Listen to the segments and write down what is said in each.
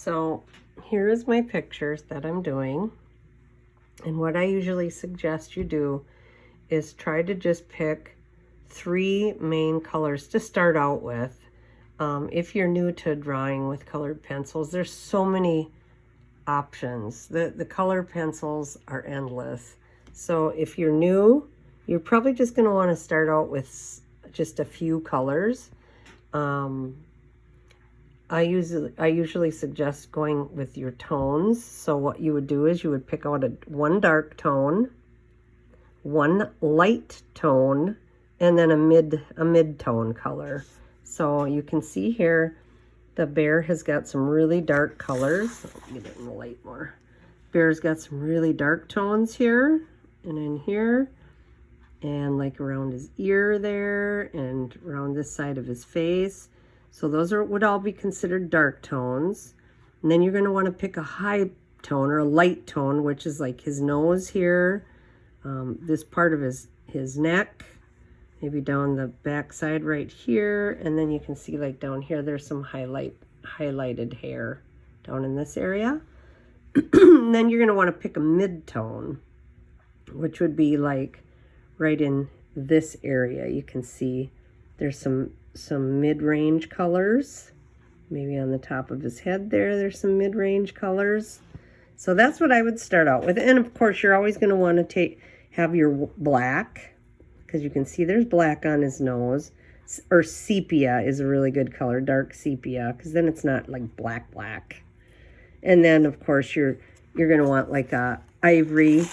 so here is my pictures that I'm doing. And what I usually suggest you do is try to just pick 3 main colors to start out with. If you're new to drawing with colored pencils, there's so many options. The color pencils are endless. So if you're new, you're probably just going to want to start out with just a few colors. I usually suggest going with your tones. So what you would do is you would pick out one dark tone, one light tone, and then a mid-tone color. So you can see here the bear has got some really dark colors. Let me get it in the light more. Bear's got some really dark tones here and in here, and like around his ear there and around this side of his face. So those would all be considered dark tones. And then you're going to want to pick a high tone or a light tone, which is like his nose here, this part of his neck, maybe down the back side right here. And then you can see like down here, there's some highlighted hair down in this area. And then you're going to want to pick a mid-tone, which would be like right in this area. You can see there's some mid-range colors. Maybe on the top of his head there's some mid-range colors. So that's what I would start out with. And of course, you're always going to want to have your black, because you can see there's black on his nose. Or sepia is a really good color, dark sepia, because then it's not like black. And then of course you're going to want like a ivory.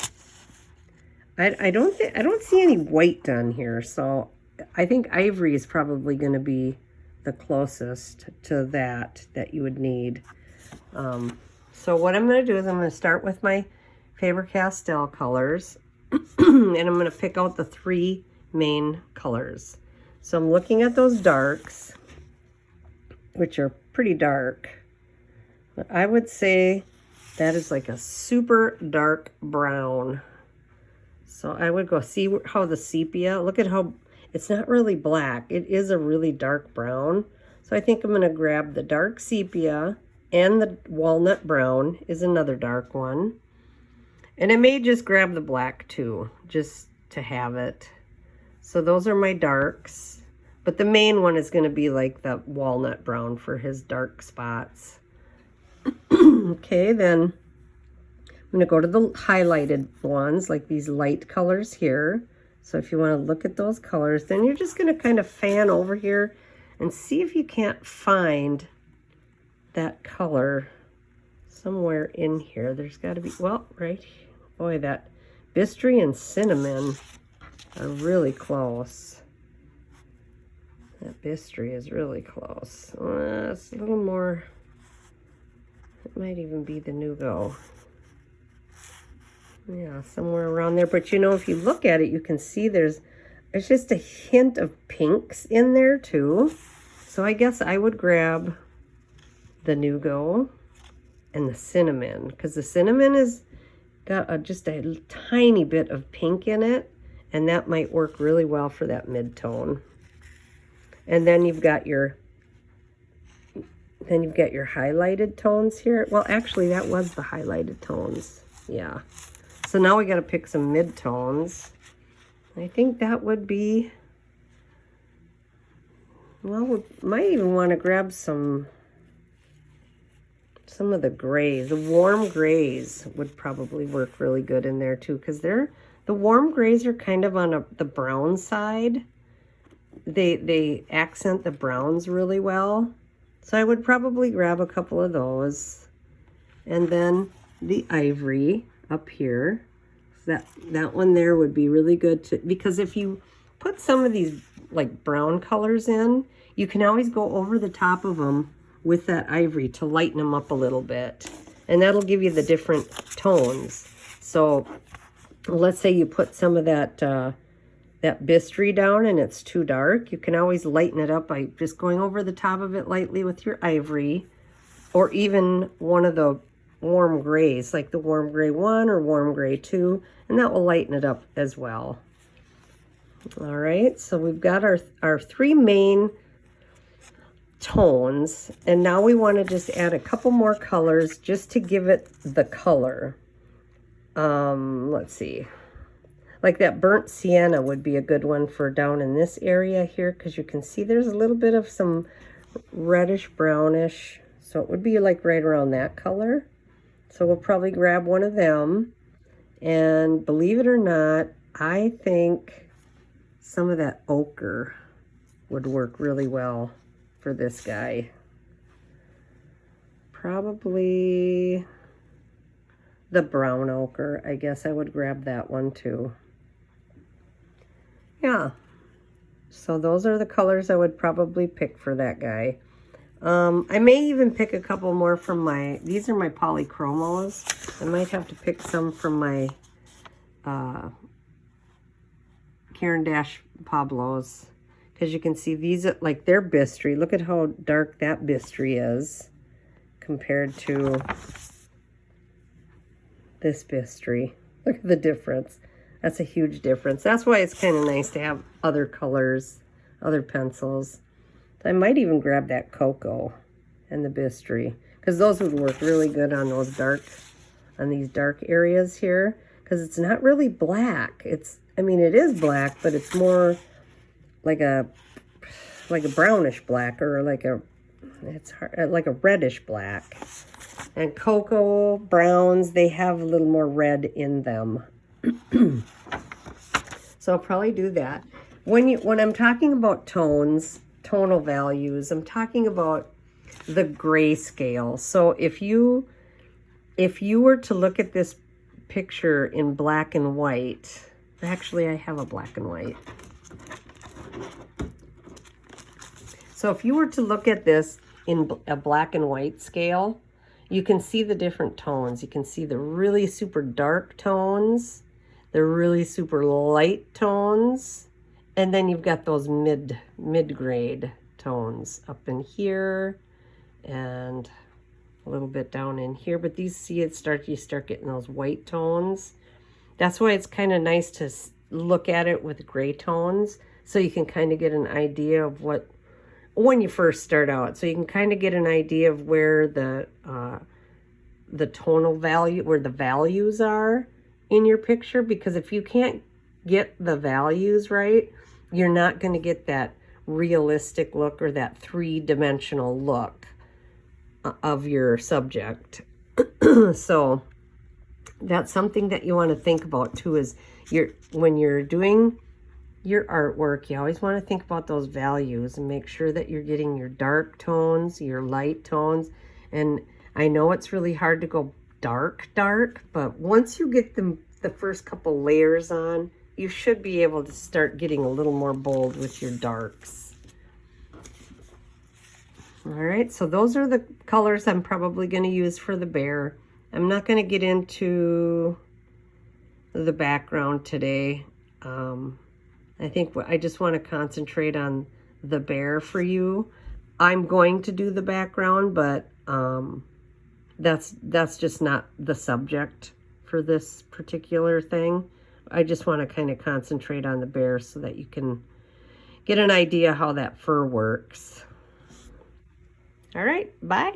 I don't see any white done here, so I think ivory is probably going to be the closest to that you would need. So what I'm going to do is I'm going to start with my Faber-Castell colors, and I'm going to pick out the 3 main colors. So I'm looking at those darks, which are pretty dark, but I would say that is like a super dark brown. So I would go see how the sepia, look at how it's not really black. It is a really dark brown. So I think I'm going to grab the dark sepia, and the walnut brown is another dark one. And I may just grab the black too, just to have it. So those are my darks. But the main one is going to be like the walnut brown for his dark spots. Okay, then I'm going to go to the highlighted ones, like these light colors here. So if you want to look at those colors, then you're just going to kind of fan over here and see if you can't find that color somewhere in here. There's got to be, well, right, boy, that Bistry and Cinnamon are really close. That Bistry is really close. It's a little more, it might even be the Nugo. Yeah, somewhere around there. But you know, if you look at it, you can see there's just a hint of pinks in there too. So I guess I would grab the Nugo and the Cinnamon, because the Cinnamon is got just a tiny bit of pink in it, and that might work really well for that mid-tone. And then you've got your highlighted tones here. Well, actually, that was the highlighted tones. Yeah. So now we got to pick some mid-tones. I think that would be, well, we might even want to grab some of the grays. The warm grays would probably work really good in there too, because the warm grays are kind of on the brown side. They accent the browns really well. So I would probably grab a couple of those. And then the ivory up here. That one there would be really good to, because if you put some of these like brown colors in, you can always go over the top of them with that ivory to lighten them up a little bit. And that'll give you the different tones. So let's say you put some of that Bistry down and it's too dark, you can always lighten it up by just going over the top of it lightly with your ivory, or even one of the warm grays, like the warm gray 1 or warm gray 2, and that will lighten it up as well. All right, so we've got our 3 main tones, and now we want to just add a couple more colors just to give it the color. Let's see, like that burnt sienna would be a good one for down in this area here, because you can see there's a little bit of some reddish brownish, so it would be like right around that color. So we'll probably grab one of them, and believe it or not, I think some of that ochre would work really well for this guy. Probably the brown ochre. I guess I would grab that one too. Yeah. So those are the colors I would probably pick for that guy. I may even pick a couple more from my, these are my polychromos. I might have to pick some from my Caran d'Ache Pablos. Because you can see these, like they're bistre. Look at how dark that bistre is compared to this bistre. Look at the difference. That's a huge difference. That's why it's kind of nice to have other colors, other pencils. I might even grab that cocoa and the bistre, because those would work really good on those dark, on these dark areas here. Because it's not really black. It's, I mean, it is black, but it's more like a brownish black, or like a, it's hard, like a reddish black. And cocoa browns, they have a little more red in them. So I'll probably do that. When I'm talking about tones, tonal values, I'm talking about the grayscale. So if you were to look at this picture in black and white, actually I have a black and white. So if you were to look at this in a black and white scale, you can see the different tones. You can see the really super dark tones, the really super light tones, and then you've got those mid-grade tones up in here and a little bit down in here. But these, see, you start getting those white tones. That's why it's kind of nice to look at it with gray tones, so you can kind of get an idea of what, when you first start out, so you can kind of get an idea of where the tonal value, where the values are in your picture. Because if you can't get the values right, you're not going to get that realistic look or that three-dimensional look of your subject. So that's something that you want to think about too, is when you're doing your artwork, you always want to think about those values and make sure that you're getting your dark tones, your light tones. And I know it's really hard to go dark, but once you get the first couple layers on, you should be able to start getting a little more bold with your darks. All right, so those are the colors I'm probably going to use for the bear. I'm not going to get into the background today. I think I just want to concentrate on the bear for you. I'm going to do the background, but that's just not the subject for this particular thing. I just want to kind of concentrate on the bear so that you can get an idea how that fur works. All right, bye.